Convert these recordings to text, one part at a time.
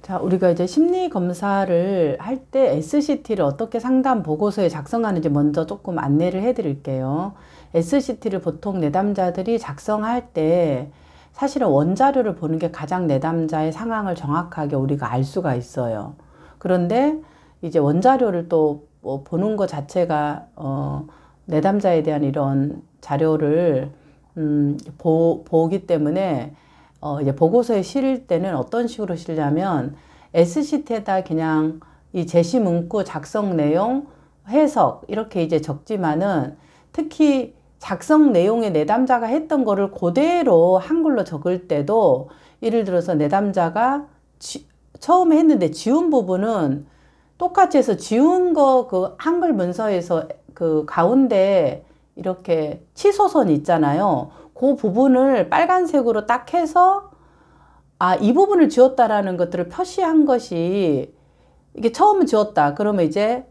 자, 우리가 이제 심리 검사를 할 때 SCT를 어떻게 상담 보고서에 작성하는지 먼저 조금 안내를 해 드릴게요. SCT를 보통 내담자들이 작성할 때 사실은 원자료를 보는 게 가장 내담자의 상황을 정확하게 우리가 알 수가 있어요. 그런데 이제 원자료를 또 뭐 보는 것 자체가 내담자에 대한 이런 자료를 보기 때문에 이제 보고서에 실을 때는 어떤 식으로 실냐면 SCT에다 그냥 이 제시 문구, 작성 내용, 해석 이렇게 이제 적지만은 특히 작성 내용에 내담자가 했던 거를 그대로 한글로 적을 때도 예를 들어서 내담자가 처음에 했는데 지운 부분은 똑같이 해서 지운 거 그 한글 문서에서 그 가운데 이렇게 치소선 있잖아요. 그 부분을 빨간색으로 딱 해서 이 부분을 지웠다라는 것들을 표시한 것이 이게 처음 지웠다. 그러면 이제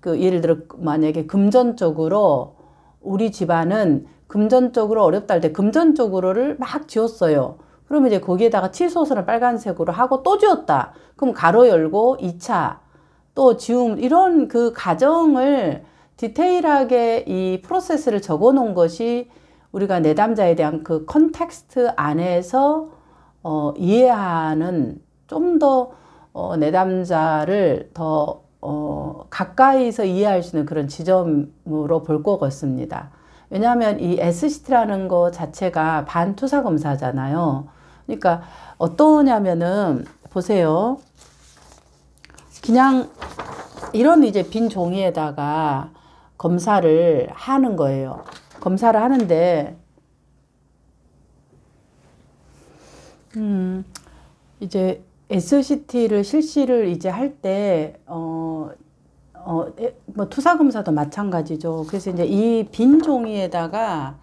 그 예를 들어 만약에 금전적으로 우리 집안은 금전적으로 어렵다 할 때 금전적으로를 막 지웠어요. 그러면 이제 거기에다가 치소선을 빨간색으로 하고 또 지웠다. 그럼 가로 열고 2차 또 지움 이런 그 과정을 디테일하게 이 프로세스를 적어 놓은 것이 우리가 내담자에 대한 그 컨텍스트 안에서 이해하는 좀 더 내담자를 더 가까이서 이해할 수 있는 그런 지점으로 볼 것 같습니다. 왜냐하면 이 SCT라는 거 자체가 반투사 검사잖아요. 그러니까 어떠냐면은 보세요. 그냥 이런 이제 빈 종이에다가 검사를 하는 거예요. 검사를 하는데 이제 SCT를 실시를 이제 할 때 뭐 투사 검사도 마찬가지죠. 그래서 이제 이 빈 종이에다가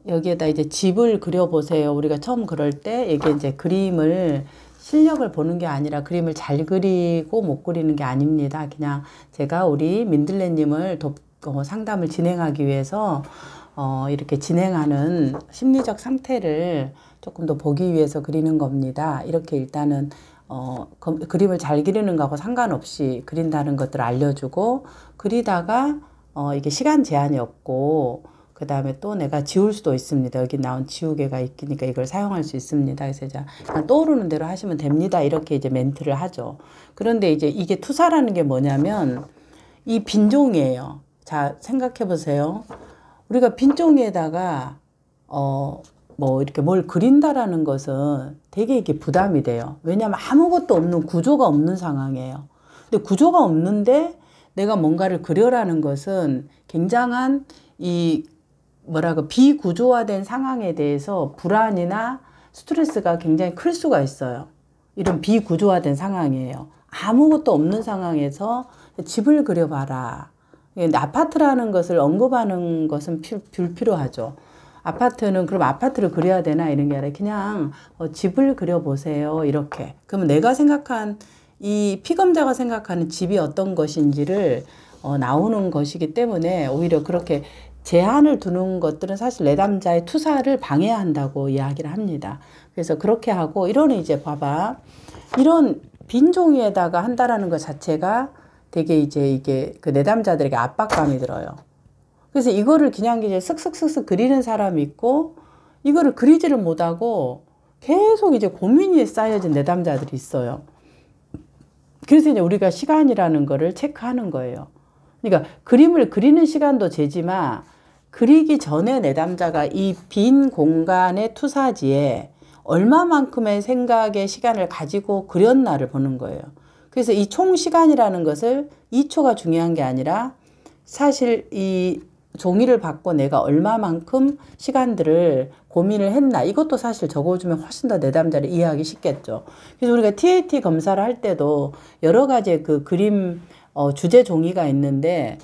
여기에다 이제 집을 그려 보세요. 우리가 처음 그럴 때 이게 이제 그림을 실력을 보는 게 아니라 그림을 잘 그리고 못 그리는 게 아닙니다. 그냥 제가 우리 민들레님을 상담을 진행하기 위해서 이렇게 진행하는 심리적 상태를 조금 더 보기 위해서 그리는 겁니다. 이렇게 일단은 그림을 잘 그리는 거하고 상관없이 그린다는 것들을 알려주고 그리다가 이게 시간 제한이 없고 그 다음에 또 내가 지울 수도 있습니다. 여기 나온 지우개가 있으니까 이걸 사용할 수 있습니다. 그래서 이제 그냥 떠오르는 대로 하시면 됩니다. 이렇게 이제 멘트를 하죠. 그런데 이제 이게 투사라는 게 뭐냐면 이 빈종이에요. 자, 생각해 보세요. 우리가 빈종이에다가 뭐 이렇게 뭘 그린다라는 것은 되게 이게 부담이 돼요. 왜냐하면 아무것도 없는 구조가 없는 상황이에요. 근데 구조가 없는데 내가 뭔가를 그려라는 것은 굉장한 이 비구조화된 상황에 대해서 불안이나 스트레스가 굉장히 클 수가 있어요. 이런 비구조화된 상황이에요. 아무것도 없는 상황에서 집을 그려봐라. 아파트라는 것을 언급하는 것은 불필요하죠. 아파트는 그럼 아파트를 그려야 되나 이런 게 아니라 그냥 집을 그려보세요. 이렇게. 그러면 내가 생각한 이 피검자가 생각하는 집이 어떤 것인지를 나오는 것이기 때문에 오히려 그렇게 제한을 두는 것들은 사실 내담자의 투사를 방해한다고 이야기를 합니다. 그래서 그렇게 하고 이런 이제 봐봐. 이런 빈 종이에다가 한다라는 것 자체가 되게 이제 이게 그 내담자들에게 압박감이 들어요. 그래서 이거를 그냥 이제 쓱쓱쓱쓱 그리는 사람이 있고 이거를 그리지를 못하고 계속 이제 고민이 쌓여진 내담자들이 있어요. 그래서 이제 우리가 시간이라는 거를 체크하는 거예요. 그러니까 그림을 그리는 시간도 재지만 그리기 전에 내담자가 이 빈 공간의 투사지에 얼마만큼의 생각의 시간을 가지고 그렸나를 보는 거예요. 그래서 이 총 시간이라는 것을 2초가 중요한 게 아니라 사실 이 종이를 받고 내가 얼마만큼 시간들을 고민을 했나 이것도 사실 적어주면 훨씬 더 내담자를 이해하기 쉽겠죠. 그래서 우리가 TAT 검사를 할 때도 여러 가지의 그 그림 주제 종이가 있는데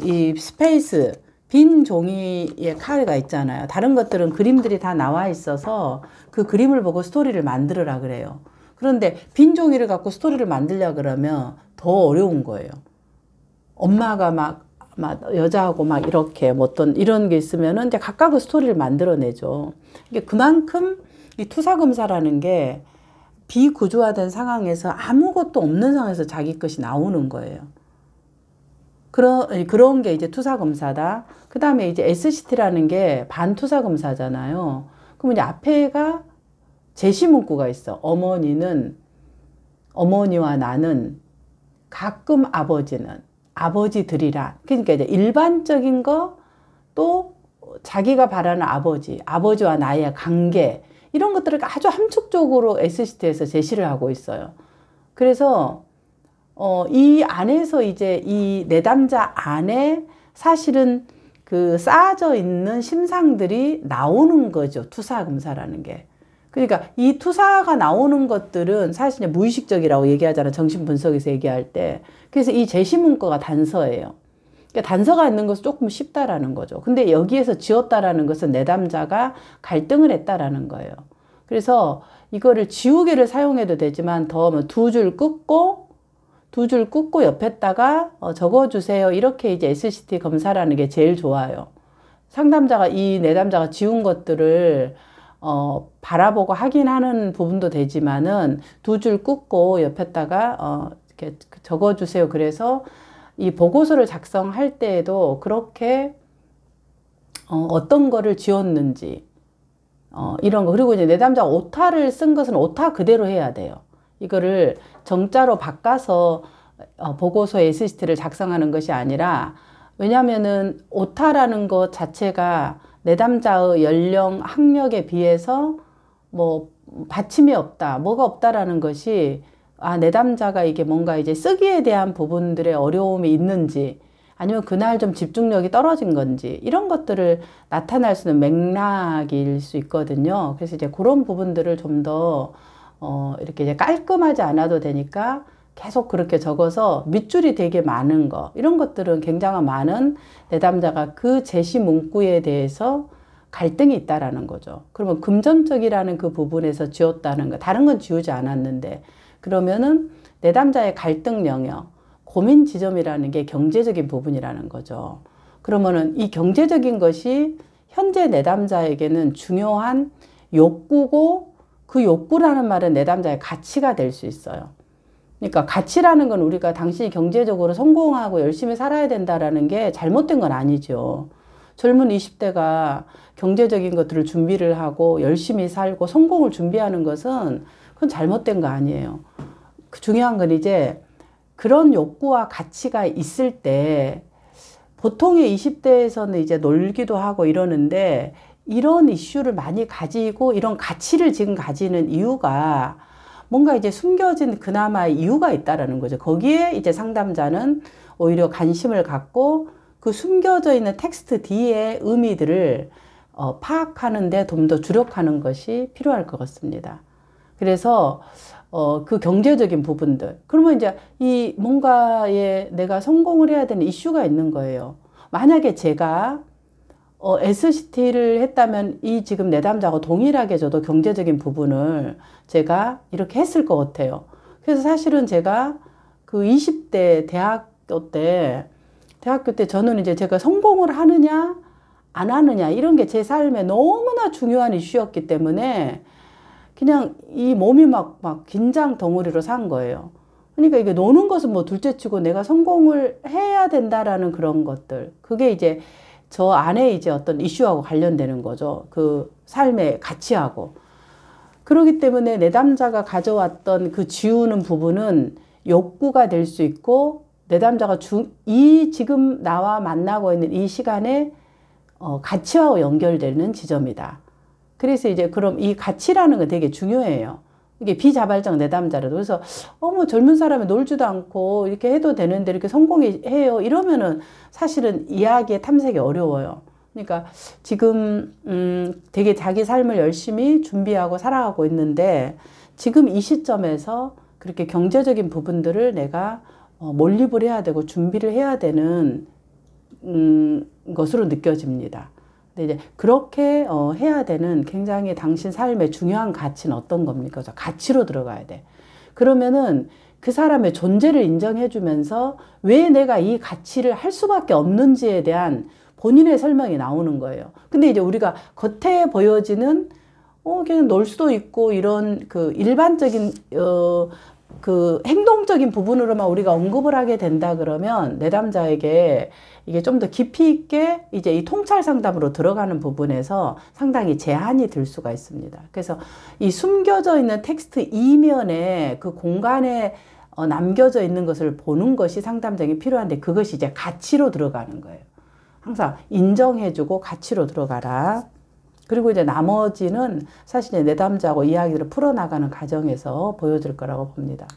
이 스페이스 빈 종이의 칸가 있잖아요. 다른 것들은 그림들이 다 나와 있어서 그 그림을 보고 스토리를 만들으라 그래요. 그런데 빈 종이를 갖고 스토리를 만들려 그러면 더 어려운 거예요. 엄마가 막 여자하고 막 이렇게 뭐 어떤 이런 게 있으면은 이제 각각의 스토리를 만들어내죠. 이게 그만큼 이 투사 검사라는 게 비구조화된 상황에서 아무것도 없는 상황에서 자기 것이 나오는 거예요. 그런 게 이제 투사검사다. 그 다음에 이제 SCT라는 게 반투사검사잖아요. 그럼 이제 앞에가 제시문구가 있어. 어머니와 나는, 가끔 아버지는, 아버지들이라. 그러니까 이제 일반적인 거, 또 자기가 바라는 아버지와 나의 관계, 이런 것들을 아주 함축적으로 SCT에서 제시를 하고 있어요. 그래서 이 안에서 이제 이 내담자 안에 사실은 그 쌓아져 있는 심상들이 나오는 거죠. 투사검사라는 게. 그러니까 이 투사가 나오는 것들은 사실 무의식적이라고 얘기하잖아요. 정신분석에서 얘기할 때. 그래서 이 제시문구가 단서예요. 그러니까 단서가 있는 것은 조금 쉽다라는 거죠. 근데 여기에서 지웠다라는 것은 내담자가 갈등을 했다라는 거예요. 그래서 이거를 지우개를 사용해도 되지만 더 두 줄 긋고 옆에다가 적어주세요. 이렇게 이제 SCT 검사라는 게 제일 좋아요. 상담자가 이 내담자가 지운 것들을 바라보고 확인하는 부분도 되지만은 두 줄 긋고 옆에다가 이렇게 적어주세요. 그래서 이 보고서를 작성할 때에도 그렇게 어떤 거를 지웠는지 이런 거. 그리고 이제 내담자가 오타를 쓴 것은 오타 그대로 해야 돼요. 이거를 정자로 바꿔서 보고서에 SCT를 작성하는 것이 아니라, 왜냐면은 오타라는 것 자체가 내담자의 연령, 학력에 비해서 뭐 받침이 없다, 뭐가 없다라는 것이 내담자가 이게 뭔가 이제 쓰기에 대한 부분들의 어려움이 있는지, 아니면 그날 좀 집중력이 떨어진 건지, 이런 것들을 나타날 수 있는 맥락일 수 있거든요. 그래서 이제 그런 부분들을 좀 더 이렇게 이제 깔끔하지 않아도 되니까 계속 그렇게 적어서 밑줄이 되게 많은 거, 이런 것들은 굉장히 많은 내담자가 그 제시 문구에 대해서 갈등이 있다라는 거죠. 그러면 금전적이라는 그 부분에서 지웠다는 거, 다른 건 지우지 않았는데, 그러면은 내담자의 갈등 영역, 고민 지점이라는 게 경제적인 부분이라는 거죠. 그러면은 이 경제적인 것이 현재 내담자에게는 중요한 욕구고, 그 욕구라는 말은 내담자의 가치가 될 수 있어요. 그러니까 가치라는 건 우리가 당신이 경제적으로 성공하고 열심히 살아야 된다라는 게 잘못된 건 아니죠. 젊은 20대가 경제적인 것들을 준비를 하고 열심히 살고 성공을 준비하는 것은 그건 잘못된 거 아니에요. 중요한 건 이제 그런 욕구와 가치가 있을 때, 보통의 20대에서는 이제 놀기도 하고 이러는데, 이런 이슈를 많이 가지고 이런 가치를 지금 가지는 이유가 뭔가 이제 숨겨진 그나마 이유가 있다라는 거죠. 거기에 이제 상담자는 오히려 관심을 갖고 그 숨겨져 있는 텍스트 뒤에 의미들을 파악하는데 좀 더 주력하는 것이 필요할 것 같습니다. 그래서 그 경제적인 부분들, 그러면 이제 이 뭔가에 내가 성공을 해야 되는 이슈가 있는 거예요. 만약에 제가 SCT를 했다면 이 지금 내담자하고 동일하게 저도 경제적인 부분을 제가 이렇게 했을 것 같아요. 그래서 사실은 제가 그 20대 대학교 때 저는 이제 제가 성공을 하느냐 안 하느냐 이런 게 제 삶에 너무나 중요한 이슈였기 때문에 그냥 이 몸이 막 긴장 덩어리로 산 거예요. 그러니까 이게 노는 것은 뭐 둘째치고 내가 성공을 해야 된다라는 그런 것들, 그게 이제 저 안에 이제 어떤 이슈하고 관련되는 거죠. 그 삶의 가치하고. 그렇기 때문에 내담자가 가져왔던 그 지우는 부분은 욕구가 될 수 있고, 내담자가 지금 나와 만나고 있는 이 시간에 가치와 연결되는 지점이다. 그래서 이제 그럼 이 가치라는 건 되게 중요해요. 이게 비자발적 내담자라도. 그래서 뭐 젊은 사람이 놀지도 않고 이렇게 해도 되는데 이렇게 성공해요 이러면은 사실은 이야기에 탐색이 어려워요. 그러니까 지금 되게 자기 삶을 열심히 준비하고 살아가고 있는데, 지금 이 시점에서 그렇게 경제적인 부분들을 내가 몰입을 해야 되고 준비를 해야 되는 것으로 느껴집니다. 근데 이제 그렇게 해야 되는 굉장히 당신 삶의 중요한 가치는 어떤 겁니까? 가치로 들어가야 돼. 그러면은 그 사람의 존재를 인정해 주면서 왜 내가 이 가치를 할 수밖에 없는지에 대한 본인의 설명이 나오는 거예요. 근데 이제 우리가 겉에 보여지는 그냥 놀 수도 있고 이런 그 일반적인 그 행동적인 부분으로만 우리가 언급을 하게 된다 그러면 내담자에게 이게 좀 더 깊이 있게 이제 이 통찰 상담으로 들어가는 부분에서 상당히 제한이 들 수가 있습니다. 그래서 이 숨겨져 있는 텍스트 이면에 그 공간에 남겨져 있는 것을 보는 것이 상담장에 필요한데 그것이 이제 가치로 들어가는 거예요. 항상 인정해주고 가치로 들어가라. 그리고 이제 나머지는 사실 이제 내담자하고 이야기를 풀어나가는 과정에서 보여줄 거라고 봅니다.